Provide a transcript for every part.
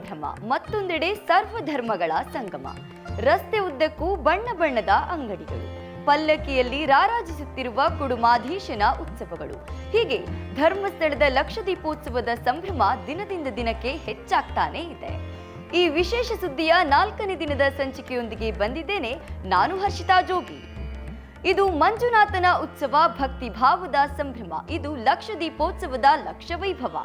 ಸಂಭ್ರಮ, ಮತ್ತೊಂದೆಡೆ ಸರ್ವಧರ್ಮಗಳ ಸಂಗಮ. ರಸ್ತೆ ಉದ್ದಕ್ಕೂ ಬಣ್ಣ ಬಣ್ಣದ ಅಂಗಡಿಗಳು, ಪಲ್ಲಕ್ಕಿಯಲ್ಲಿ ರಾರಾಜಿಸುತ್ತಿರುವ ಕುಡುಮಾಧೀಶನ ಉತ್ಸವಗಳು. ಹೀಗೆ ಧರ್ಮಸ್ಥಳದ ಲಕ್ಷದೀಪೋತ್ಸವದ ಸಂಭ್ರಮ ದಿನದಿಂದ ದಿನಕ್ಕೆ ಹೆಚ್ಚಾಗ್ತಾನೇ ಇದೆ. ಈ ವಿಶೇಷ ಸುದ್ದಿಯ 4ನೇ ದಿನದ ಸಂಚಿಕೆಯೊಂದಿಗೆ ಬಂದಿದ್ದೇನೆ ನಾನು ಹರ್ಷಿತಾ ಜೋಗಿ. ಇದು ಮಂಜುನಾಥನ ಉತ್ಸವ, ಭಕ್ತಿ ಭಾವದ ಸಂಭ್ರಮ. ಇದು ಲಕ್ಷದೀಪೋತ್ಸವದ ಲಕ್ಷ ವೈಭವ.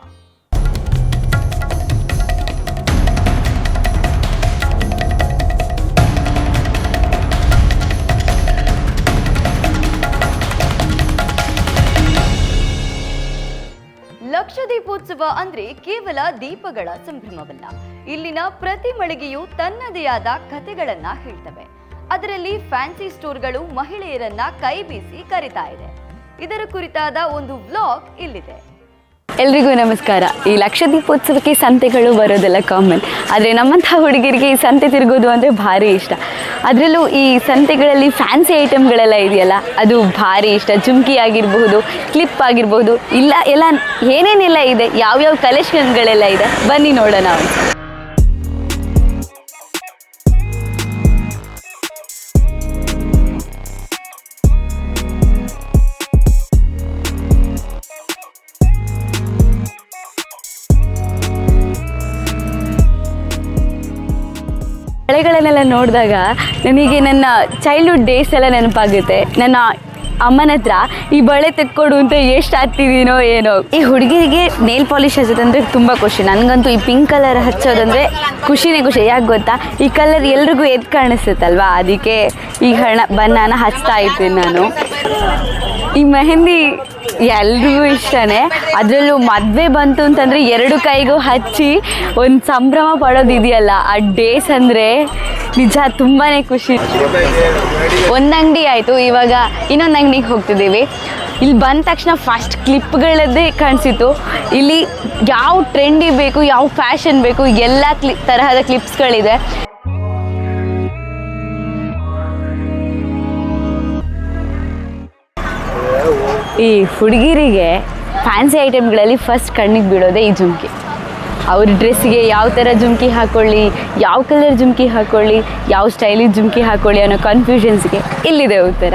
ಲಕ್ಷದೀಪೋತ್ಸವ ಅಂದ್ರೆ ಕೇವಲ ದೀಪಗಳ ಸಂಭ್ರಮವಲ್ಲ. ಇಲ್ಲಿನ ಪ್ರತಿ ಮಳಿಗೆಯೂ ತನ್ನದೇ ಆದ ಕಥೆಗಳನ್ನ ಹೇಳ್ತವೆ. ಅದರಲ್ಲಿ ಫ್ಯಾನ್ಸಿ ಸ್ಟೋರ್ಗಳು ಮಹಿಳೆಯರನ್ನ ಕೈ ಬೀಸಿ ಕರೀತಾ ಇದೆ. ಇದರ ಕುರಿತಾದ ಒಂದು ವ್ಲಾಗ್ ಇಲ್ಲಿದೆ. ಎಲ್ರಿಗೂ ನಮಸ್ಕಾರ. ಈ ಲಕ್ಷದೀಪೋತ್ಸವಕ್ಕೆ ಸಂತೆಗಳು ಬರೋದೆಲ್ಲ ಕಾಮನ್, ಆದರೆ ನಮ್ಮಂತಹ ಹುಡುಗಿರಿಗೆ ಈ ಸಂತೆ ತಿರುಗೋದು ಅಂದರೆ ಭಾರಿ ಇಷ್ಟ. ಅದರಲ್ಲೂ ಈ ಸಂತೆಗಳಲ್ಲಿ ಫ್ಯಾನ್ಸಿ ಐಟಮ್ಗಳೆಲ್ಲ ಇದೆಯಲ್ಲ, ಅದು ಭಾರಿ ಇಷ್ಟ. ಜುಮ್ಕಿ ಆಗಿರಬಹುದು, ಕ್ಲಿಪ್ ಆಗಿರಬಹುದು, ಎಲ್ಲ ಏನೇನೆಲ್ಲ ಇದೆ, ಯಾವ್ಯಾವ ಕಲೆಕ್ಷನ್ಗಳೆಲ್ಲ ಇದೆ, ಬನ್ನಿ ನೋಡೋಣ. ಬಳೆಗಳನ್ನೆಲ್ಲ ನೋಡಿದಾಗ ನನಗೆ ನನ್ನ ಚೈಲ್ಡ್ಹುಡ್ ಡೇಸ್ ಎಲ್ಲ ನೆನಪಾಗುತ್ತೆ. ನನ್ನ ಅಮ್ಮನ ಹತ್ರ ಈ ಬಳೆ ತೆಕ್ಕೊಡು ಅಂತ ಎಷ್ಟು ಹತ್ತಿದೀನೋ ಏನೋ. ಈ ಹುಡುಗಿರಿಗೆ ನೇಲ್ ಪಾಲಿಶ್ ಹಚ್ಚೋದಂದರೆ ತುಂಬ ಖುಷಿ. ನನಗಂತೂ ಈ ಪಿಂಕ್ ಕಲರ್ ಹಚ್ಚೋದಂದರೆ ಖುಷಿನೇ ಖುಷಿ. ಯಾಕೆ ಗೊತ್ತಾ, ಈ ಕಲರ್ ಎಲ್ರಿಗೂ ಎದ್ದು ಕಾಣಿಸುತ್ತಲ್ವಾ, ಅದಕ್ಕೆ ಈ ಬಣ್ಣನ ಹಚ್ತಾ ಇರ್ತೀನಿ ನಾನು. ಈ ಮೆಹಂದಿ ಎಲ್ರಿಗೂ ಇಷ್ಟನೇ. ಅದರಲ್ಲೂ ಮದುವೆ ಬಂತು ಅಂತಂದರೆ 2 ಕೈಗೂ ಹಚ್ಚಿ ಒಂದು ಸಂಭ್ರಮ ಪಡೋದಿದೆಯಲ್ಲ, ಆ ಡೇಸ್ ಅಂದರೆ ನಿಜ ತುಂಬಾ ಖುಷಿ. ಒಂದು ಅಂಗಡಿ ಆಯಿತು, ಇವಾಗ ಇನ್ನೊಂದು ಅಂಗಡಿಗೆ ಹೋಗ್ತಿದ್ದೀವಿ. ಇಲ್ಲಿ ಬಂದ ತಕ್ಷಣ ಫಸ್ಟ್ ಕ್ಲಿಪ್ಗಳದ್ದೇ ಕಾಣಿಸಿತು. ಇಲ್ಲಿ ಯಾವ ಟ್ರೆಂಡಿ ಬೇಕು, ಯಾವ ಫ್ಯಾಷನ್ ಬೇಕು, ಎಲ್ಲ ತರಹದ ಕ್ಲಿಪ್ಸ್ಗಳಿದೆ. ಈ ಹುಡುಗಿರಿಗೆ ಫ್ಯಾನ್ಸಿ ಐಟಮ್ಗಳಲ್ಲಿ ಫಸ್ಟ್ ಕಣ್ಣಿಗೆ ಬೀಳೋದೇ ಈ ಜುಮ್ಕಿ. ಅವ್ರ ಡ್ರೆಸ್ಸಿಗೆ ಯಾವ ಥರ ಜುಮ್ಕಿ ಹಾಕ್ಕೊಳ್ಳಿ, ಯಾವ ಕಲರ್ ಜುಮ್ಕಿ ಹಾಕ್ಕೊಳ್ಳಿ, ಯಾವ ಸ್ಟೈಲಿಗೆ ಜುಮ್ಕಿ ಹಾಕ್ಕೊಳ್ಳಿ ಅನ್ನೋ ಕನ್ಫ್ಯೂಷನ್ಸ್ಗೆ ಇಲ್ಲಿದೆ ಉತ್ತರ.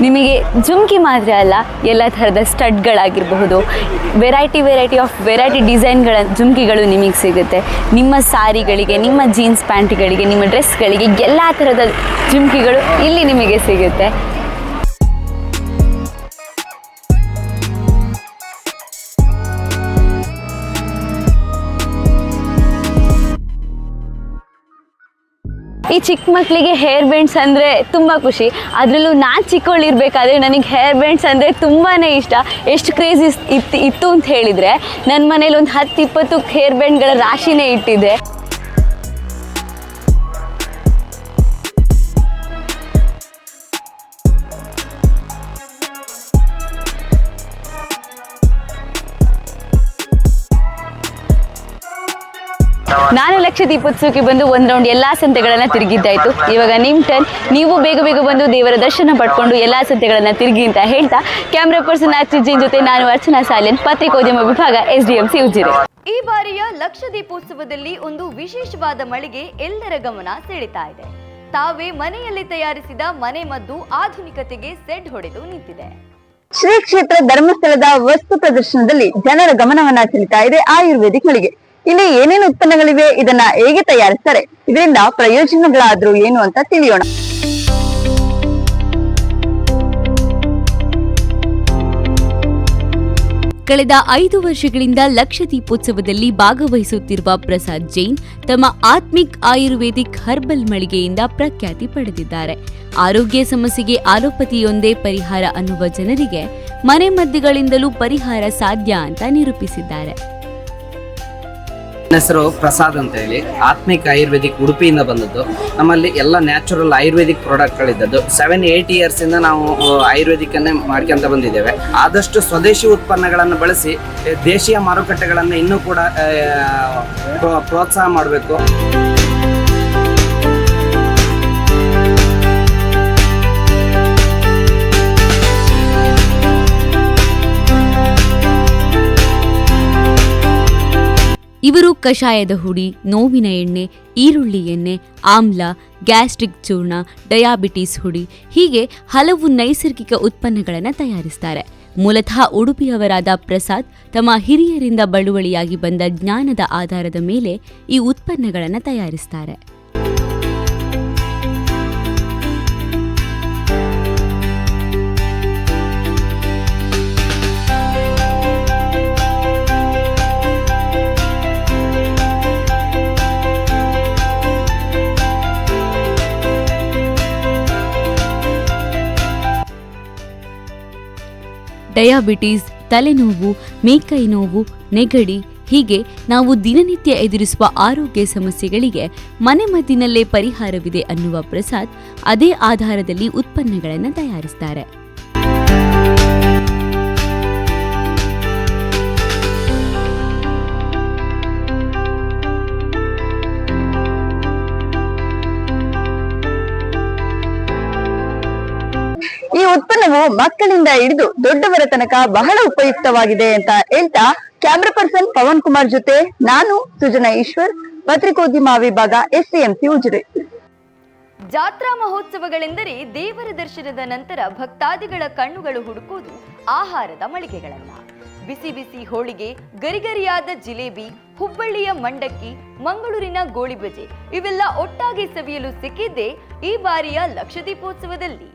ನಿಮಗೆ ಜುಮ್ಕಿ ಮಾತ್ರ ಅಲ್ಲ, ಎಲ್ಲ ಥರದ ಸ್ಟಡ್ಗಳಾಗಿರಬಹುದು, ವೆರೈಟಿ ಡಿಸೈನ್ಗಳ ಜುಮ್ಕಿಗಳು ನಿಮಗೆ ಸಿಗುತ್ತೆ. ನಿಮ್ಮ ಸಾರಿಗಳಿಗೆ, ನಿಮ್ಮ ಜೀನ್ಸ್ ಪ್ಯಾಂಟ್ಗಳಿಗೆ, ನಿಮ್ಮ ಡ್ರೆಸ್ಗಳಿಗೆ ಎಲ್ಲ ಥರದ ಜುಮ್ಕಿಗಳು ಇಲ್ಲಿ ನಿಮಗೆ ಸಿಗುತ್ತೆ. ಈ ಚಿಕ್ಕ ಮಕ್ಕಳಿಗೆ ಹೇರ್ ಬ್ಯಾಂಡ್ಸ್ ಅಂದರೆ ತುಂಬ ಖುಷಿ. ಅದರಲ್ಲೂ ನಾನು ಚಿಕ್ಕವಳಿರ್ಬೇಕಾದ್ರೆ ನನಗೆ ಹೇರ್ ಬ್ಯಾಂಡ್ಸ್ ಅಂದರೆ ತುಂಬಾ ಇಷ್ಟ. ಎಷ್ಟು ಕ್ರೇಜ್ ಇತ್ತು ಅಂತ ಹೇಳಿದರೆ, ನನ್ನ ಮನೇಲಿ ಒಂದು 10-20 ಹೇರ್ ಬ್ಯಾಂಡ್ಗಳ ರಾಶಿನೇ ಇಟ್ಟಿದ್ದೆ. ನಾನು ಲಕ್ಷದೀಪೋತ್ಸವಕ್ಕೆ ಬಂದು ಒಂದು ರೌಂಡ್ ಎಲ್ಲ ಸಂತೆಗಳನ್ನು ತಿರುಗಿದ್ದಾಯಿತು. ಇವಾಗ ನಿಮ್ಮ ಟರ್ನ್. ನೀವು ಬೇಗ ಬಂದು ದೇವರ ದರ್ಶನ ಪಡ್ಕೊಂಡು ಎಲ್ಲ ಸಂತೆಗಳನ್ನು ತಿರುಗಿ ಅಂತ ಹೇಳ್ತಾ, ಕ್ಯಾಮ್ರಾ ಪರ್ಸನ್ ಆರ್ಚಿಜಿನ್ ಜೊತೆ ನಾನು ಅರ್ಚನಾ ಸಾಲಿಯನ್, ಪತ್ರಿಕೋದ್ಯಮ ವಿಭಾಗ, SDMC ಉಜಿರೆ. ಈ ಬಾರಿಯ ಲಕ್ಷದೀಪೋತ್ಸವದಲ್ಲಿ ಒಂದು ವಿಶೇಷವಾದ ಮಳಿಗೆ ಎಲ್ಲರ ಗಮನ ಸೆಳೀತಾ ಇದೆ. ತಾವೇ ಮನೆಯಲ್ಲಿ ತಯಾರಿಸಿದ ಮನೆ ಮದ್ದು ಆಧುನಿಕತೆಗೆ ಸೆಡ್ ಹೊಡೆದು ನಿಂತಿದೆ. ಶ್ರೀ ಕ್ಷೇತ್ರ ಧರ್ಮಸ್ಥಳದ ವಸ್ತು ಪ್ರದರ್ಶನದಲ್ಲಿ ಜನರ ಗಮನವನ್ನ ಸೆಳೀತಾ ಇದೆ ಆಯುರ್ವೇದಿಕ್ ಮಳಿಗೆ. ಇಲ್ಲಿ ಏನೇನು ಉತ್ಪನ್ನಗಳಿವೆ, ಇದನ್ನ ಹೇಗೆ ತಯಾರಿಸ್ತಾರೆ, ಇದರಿಂದ ಪ್ರಯೋಜನಗಳಾದ್ರೂ ಏನು ಅಂತ ತಿಳಿಯೋಣ. ಕಳೆದ 5 ವರ್ಷಗಳಿಂದ ಲಕ್ಷದೀಪೋತ್ಸವದಲ್ಲಿ ಭಾಗವಹಿಸುತ್ತಿರುವ ಪ್ರಸಾದ್ ಜೈನ್ ತಮ್ಮ ಆತ್ಮಿಕ್ ಆಯುರ್ವೇದಿಕ್ ಹರ್ಬಲ್ ಮಳಿಗೆಯಿಂದ ಪ್ರಖ್ಯಾತಿ ಪಡೆದಿದ್ದಾರೆ. ಆರೋಗ್ಯ ಸಮಸ್ಯೆಗೆ ಆಲೋಪತಿಯೊಂದೇ ಪರಿಹಾರ ಅನ್ನುವ ಜನರಿಗೆ ಮನೆಮದ್ದುಗಳಿಂದಲೂ ಪರಿಹಾರ ಸಾಧ್ಯ ಅಂತ ನಿರೂಪಿಸಿದ್ದಾರೆ. ನನ್ನ ಹೆಸರು ಪ್ರಸಾದ್ ಅಂತ ಹೇಳಿ, ಆತ್ಮಿಕ್ ಆಯುರ್ವೇದಿಕ್ ಉಡುಪಿಯಿಂದ ಬಂದದ್ದು. ನಮ್ಮಲ್ಲಿ ಎಲ್ಲ ನ್ಯಾಚುರಲ್ ಆಯುರ್ವೇದಿಕ್ ಪ್ರಾಡಕ್ಟ್ಗಳಿದ್ದದ್ದು. 7-8 ಇಯರ್ಸ್ ಇಂದ ನಾವು ಆಯುರ್ವೇದಿಕ್ ಅನ್ನೇ ಮಾಡ್ಕೊಂತ ಬಂದಿದ್ದೇವೆ. ಆದಷ್ಟು ಸ್ವದೇಶಿ ಉತ್ಪನ್ನಗಳನ್ನು ಬಳಸಿ ದೇಶೀಯ ಮಾರುಕಟ್ಟೆಗಳನ್ನು ಇನ್ನೂ ಕೂಡ ಪ್ರೋತ್ಸಾಹ ಮಾಡಬೇಕು. ಇವರು ಕಷಾಯದ ಹುಡಿ, ನೋವಿನ ಎಣ್ಣೆ, ಈರುಳ್ಳಿ ಎಣ್ಣೆ, ಆಮ್ಲ, ಗ್ಯಾಸ್ಟ್ರಿಕ್ ಚೂರ್ಣ, ಡಯಾಬಿಟಿಸ್ ಹುಡಿ ಹೀಗೆ ಹಲವು ನೈಸರ್ಗಿಕ ಉತ್ಪನ್ನಗಳನ್ನು ತಯಾರಿಸ್ತಾರೆ. ಮೂಲತಃ ಉಡುಪಿಯವರಾದ ಪ್ರಸಾದ್ ತಮ್ಮ ಹಿರಿಯರಿಂದ ಬಳುವಳಿಯಾಗಿ ಬಂದ ಜ್ಞಾನದ ಆಧಾರದ ಮೇಲೆ ಈ ಉತ್ಪನ್ನಗಳನ್ನು ತಯಾರಿಸ್ತಾರೆ. ಡಯಾಬಿಟೀಸ್, ತಲೆನೋವು, ಮೇಕೈ ನೋವು, ನೆಗಡಿ ಹೀಗೆ ನಾವು ದಿನನಿತ್ಯ ಎದುರಿಸುವ ಆರೋಗ್ಯ ಸಮಸ್ಯೆಗಳಿಗೆ ಮನೆಮದ್ದಿನಲ್ಲೇ ಪರಿಹಾರವಿದೆ ಅನ್ನುವ ಪ್ರಸಾದ್ ಅದೇ ಆಧಾರದಲ್ಲಿ ಉತ್ಪನ್ನಗಳನ್ನು ತಯಾರಿಸ್ತಾರೆ. ಈ ಉತ್ಪನ್ನವು ಮಕ್ಕಳಿಂದ ಹಿಡಿದು ದೊಡ್ಡವರ ತನಕ ಬಹಳ ಉಪಯುಕ್ತವಾಗಿದೆ ಅಂತ ಹೇಳ್ತಾ ಕ್ಯಾಮ್ರಾ ಪರ್ಸನ್ ಪವನ್ ಕುಮಾರ್ ಜೊತೆ ನಾನು ಸುಜನಾ ಈಶ್ವರ್, ಪತ್ರಿಕೋದ್ಯಮ ವಿಭಾಗ, SCMC ಉಜಿರೆ. ಜಾತ್ರಾ ಮಹೋತ್ಸವಗಳೆಂದರೆ ದೇವರ ದರ್ಶನದ ನಂತರ ಭಕ್ತಾದಿಗಳ ಕಣ್ಣುಗಳು ಹುಡುಕುವುದು ಆಹಾರದ ಮಳಿಗೆಗಳನ್ನ. ಬಿಸಿ ಬಿಸಿ ಹೋಳಿಗೆ, ಗರಿಗರಿಯಾದ ಜಿಲೇಬಿ, ಹುಬ್ಬಳ್ಳಿಯ ಮಂಡಕ್ಕಿ, ಮಂಗಳೂರಿನ ಗೋಳಿಬಜೆ ಇವೆಲ್ಲ ಒಟ್ಟಾಗಿ ಸವಿಯಲು ಸಿಕ್ಕಿದ್ದೇ ಈ ಬಾರಿಯ ಲಕ್ಷದೀಪೋತ್ಸವದಲ್ಲಿ.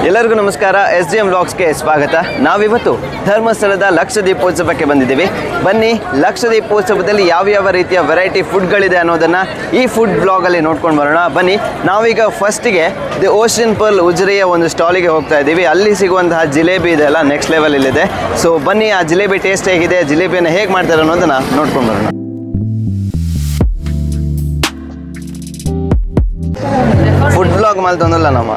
ಎಲ್ಲರಿಗೂ ನಮಸ್ಕಾರ. SGM ವ್ಲಾಗ್ಸ್ಗೆ ಸ್ವಾಗತ. ನಾವಿವತ್ತು ಧರ್ಮಸ್ಥಳದ ಲಕ್ಷದೀಪೋತ್ಸವಕ್ಕೆ ಬಂದಿದ್ದೀವಿ. ಬನ್ನಿ, ಲಕ್ಷದೀಪೋತ್ಸವದಲ್ಲಿ ಯಾವ ರೀತಿಯ ವೆರೈಟಿ ಫುಡ್ಗಳಿದೆ ಅನ್ನೋದನ್ನು ಈ ಫುಡ್ ಬ್ಲಾಗಲ್ಲಿ ನೋಡ್ಕೊಂಡು ಬರೋಣ. ಬನ್ನಿ, ನಾವೀಗ ಫಸ್ಟಿಗೆ ದಿ ಓಷನ್ ಪರ್ಲ್ ಉಜಿರೆಯ ಒಂದು ಸ್ಟಾಲಿಗೆ ಹೋಗ್ತಾ ಇದ್ದೀವಿ. ಅಲ್ಲಿ ಸಿಗುವಂತಹ ಜಿಲೇಬಿ ಇದೆಲ್ಲ ನೆಕ್ಸ್ಟ್ ಲೆವೆಲ್ ಇಲ್ಲಿದೆ. ಸೊ ಬನ್ನಿ, ಆ ಜಿಲೇಬಿ ಟೇಸ್ಟ್ ಹೇಗಿದೆ, ಜಿಲೇಬಿಯನ್ನು ಹೇಗೆ ಮಾಡ್ತಾರೆ ಅನ್ನೋದನ್ನು ನೋಡ್ಕೊಂಡು ಬರೋಣ. ಫುಡ್ ಬ್ಲಾಗ್ ಮಾಡ್ತಂದಲ್ಲ ನಮ್ಮ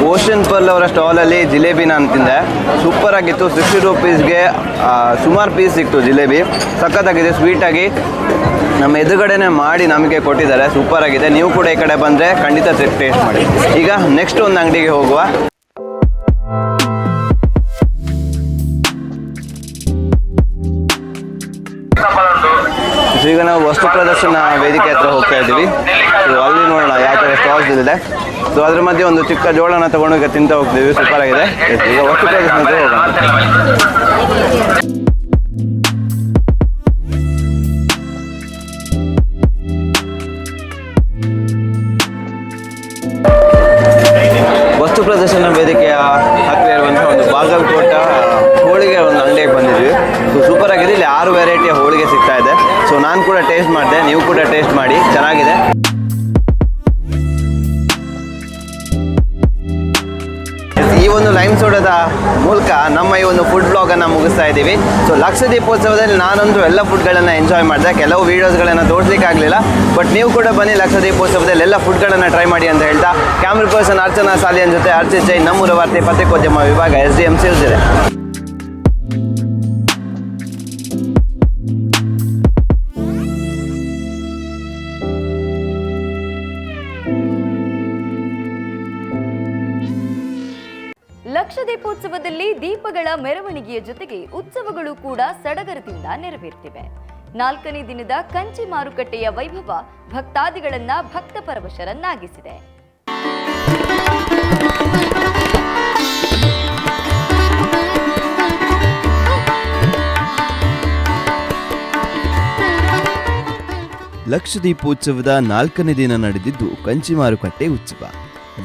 ಓಷನ್ ಪರ್ಲ್ ಅವರ ಸ್ಟಾಲಲ್ಲಿ ಜಿಲೇಬಿ ನಾನು ತಿಂದೆ. ಸೂಪರ್ ಆಗಿತ್ತು. 60 ರೂಪೀಸ್ಗೆ ಸುಮಾರು ಪೀಸ್ ಸಿಕ್ತು ಜಿಲೇಬಿ. ಸಖತ್ತಾಗಿದೆ, ಸ್ವೀಟಾಗಿ ನಮ್ಮ ಎದುರುಗಡೆನೆ ಮಾಡಿ ನಮಗೆ ಕೊಟ್ಟಿದ್ದಾರೆ. ಸೂಪರ್ ಆಗಿದೆ. ನೀವು ಕೂಡ ಈ ಕಡೆ ಬಂದರೆ ಖಂಡಿತ ಟೇಸ್ಟ್ ಮಾಡಿ. ಈಗ ನೆಕ್ಸ್ಟ್ ಒಂದು ಅಂಗಡಿಗೆ ಹೋಗುವ. ಈಗ ನಾವು ವಸ್ತು ಪ್ರದರ್ಶನ ವೇದಿಕೆ ಹತ್ರ ಹೋಗ್ತಾ ಇದ್ದೀವಿ. ಸೊ ಅಲ್ಲಿ ನೋಡೋಣ ಯಾವ ಥರ ಸ್ಟಾಲ್ಸ್ ಇದೆ. ಸೊ ಅದ್ರ ಮಧ್ಯೆ ಒಂದು ಚಿಕ್ಕ ಜೋಳನ ತಗೊಂಡು ಈಗ ತಿಂತ ಹೋಗ್ತೀವಿ. ಸೂಪರ್ ಆಗಿದೆ. ಈಗ ವಸ್ತು ಪ್ರದರ್ಶನಕ್ಕೆ ಹೋಗೋಣ. ವಸ್ತು ಪ್ರದರ್ಶನ ವೇದಿಕೆಯ ಹತ್ತಿರ ಇರುವಂತಹ ಒಂದು ಬಾಗಲಕೋಟ ಹೋಳಿಗೆ ಒಂದು ಅಂಗಡಿಗೆ ಬಂದಿದ್ವಿ. ಸೊ ಸೂಪರ್ ಆಗಿದೆ. ಇಲ್ಲಿ 6 ವೆರೈಟಿಯ ಹೋಳಿಗೆ ಸಿಗ್ತಾ ಇದೆ. ಸೊ ನಾನು ಕೂಡ ಟೇಸ್ಟ್ ಮಾಡಿದೆ, ನೀವು ಕೂಡ ಟೇಸ್ಟ್ ಮಾಡಿ, ಚೆನ್ನಾಗಿದೆ. ಈ ಒಂದು ಲೈಮ್ ಸೋಡಾದ ಮೂಲಕ ನಮ್ಮ ಈ ಒಂದು ಫುಡ್ ಬ್ಲಾಗನ್ನು ಮುಗಿಸ್ತಾ ಇದ್ದೀವಿ. ಸೊ ಲಕ್ಷದೀಪೋತ್ಸವದಲ್ಲಿ ನಾನಂತೂ ಎಲ್ಲ ಫುಡ್ಗಳನ್ನು ಎಂಜಾಯ್ ಮಾಡಿದೆ. ಕೆಲವು ವೀಡಿಯೋಸ್ಗಳನ್ನು ತೋರಿಸ್ಲಿಕ್ಕೆ ಆಗಲಿಲ್ಲ. ಬಟ್ ನೀವು ಕೂಡ ಬನ್ನಿ, ಲಕ್ಷದೀಪೋತ್ಸವದಲ್ಲಿ ಎಲ್ಲ ಫುಡ್ಗಳನ್ನು ಟ್ರೈ ಮಾಡಿ ಅಂತ ಹೇಳ್ತಾ ಕ್ಯಾಮ್ರಾ ಪರ್ಸನ್ ಅರ್ಚನಾ ಸಾಲಿಯನ್ ಜೊತೆ ಅರ್ಚಿತ್ ಜೈನ್, ನಮ್ಮೂರ ವಾರ್ತೆ, ಪತ್ರಿಕೋದ್ಯಮ ವಿಭಾಗ, SDMC ಉಜಿರೆ. ಲಕ್ಷದೀಪೋತ್ಸವದಲ್ಲಿ ದೀಪಗಳ ಮೆರವಣಿಗೆಯ ಜೊತೆಗೆ ಉತ್ಸವಗಳು ಕೂಡ ಸಡಗರದಿಂದ ನೆರವೇರ್ತಿವೆ. 4ನೇ ದಿನದ ಕಂಚಿ ಮಾರುಕಟ್ಟೆಯ ವೈಭವ ಭಕ್ತಾದಿಗಳನ್ನ ಭಕ್ತ ಪರವಶರನ್ನಾಗಿಸಿದೆ. ಲಕ್ಷದೀಪೋತ್ಸವದ 4ನೇ ದಿನ ನಡೆದಿದ್ದು ಕಂಚಿ ಮಾರುಕಟ್ಟೆ ಉತ್ಸವ.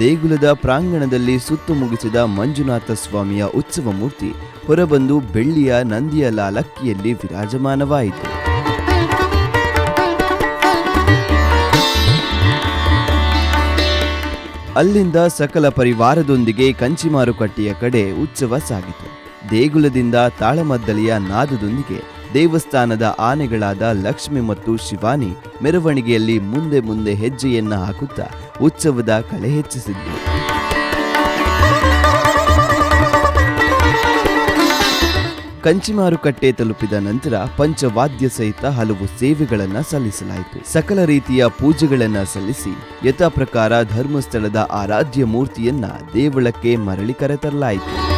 ದೇಗುಲದ ಪ್ರಾಂಗಣದಲ್ಲಿ ಸುತ್ತು ಮುಗಿಸಿದ ಮಂಜುನಾಥ ಸ್ವಾಮಿಯ ಉತ್ಸವ ಮೂರ್ತಿ ಹೊರಬಂದು ಬೆಳ್ಳಿಯ ನಂದಿಯ ಲಾಲಕ್ಕಿಯಲ್ಲಿ ವಿರಾಜಮಾನವಾಯಿತು. ಅಲ್ಲಿಂದ ಸಕಲ ಪರಿವಾರದೊಂದಿಗೆ ಕಂಚಿ ಮಾರುಕಟ್ಟೆಯ ಕಡೆ ಉತ್ಸವ ಸಾಗಿತು. ದೇಗುಲದಿಂದ ತಾಳಮದ್ದಳೆಯ ನಾದದೊಂದಿಗೆ ದೇವಸ್ಥಾನದ ಆನೆಗಳಾದ ಲಕ್ಷ್ಮಿ ಮತ್ತು ಶಿವಾನಿ ಮೆರವಣಿಗೆಯಲ್ಲಿ ಮುಂದೆ ಮುಂದೆ ಹೆಜ್ಜೆಯನ್ನ ಹಾಕುತ್ತಾ ಉತ್ಸವದ ಕಳೆ ಹೆಚ್ಚಿಸಿದ್ರು. ಕಂಚಿಮಾರುಕಟ್ಟೆ ತಲುಪಿದ ನಂತರ ಪಂಚವಾದ್ಯ ಸಹಿತ ಹಲವು ಸೇವೆಗಳನ್ನ ಸಲ್ಲಿಸಲಾಯಿತು. ಸಕಲ ರೀತಿಯ ಪೂಜೆಗಳನ್ನ ಸಲ್ಲಿಸಿ ಯಥಾ ಪ್ರಕಾರ ಧರ್ಮಸ್ಥಳದ ಆರಾಧ್ಯ ಮೂರ್ತಿಯನ್ನ ದೇವಳಕ್ಕೆ ಮರಳಿ ಕರೆತರಲಾಯಿತು.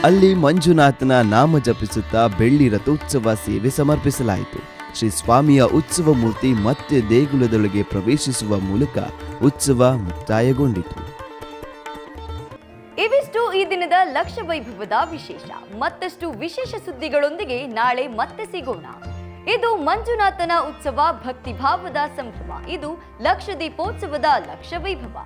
ಅಲ್ಲಿ ಮಂಜುನಾಥನ ನಾಮ ಜಪಿಸುತ್ತಾ ಬೆಳ್ಳಿ ರಥೋತ್ಸವ ಸೇವೆ ಸಮರ್ಪಿಸಲಾಯಿತು. ಶ್ರೀ ಸ್ವಾಮಿಯ ಉತ್ಸವ ಮೂರ್ತಿ ಮತ್ತೆ ದೇಗುಲದೊಳಗೆ ಪ್ರವೇಶಿಸುವ ಮೂಲಕ ಉತ್ಸವ ಮುಕ್ತಾಯಗೊಂಡಿತು. ಇವಿಷ್ಟು ಈ ದಿನದ ಲಕ್ಷ ವೈಭವದ ವಿಶೇಷ. ಮತ್ತಷ್ಟು ವಿಶೇಷ ಸುದ್ದಿಗಳೊಂದಿಗೆ ನಾಳೆ ಮತ್ತೆ ಸಿಗೋಣ. ಇದು ಮಂಜುನಾಥನ ಉತ್ಸವ, ಭಕ್ತಿಭಾವದ ಸಂಭ್ರಮ. ಇದು ಲಕ್ಷ ದೀಪೋತ್ಸವದ ಲಕ್ಷ ವೈಭವ.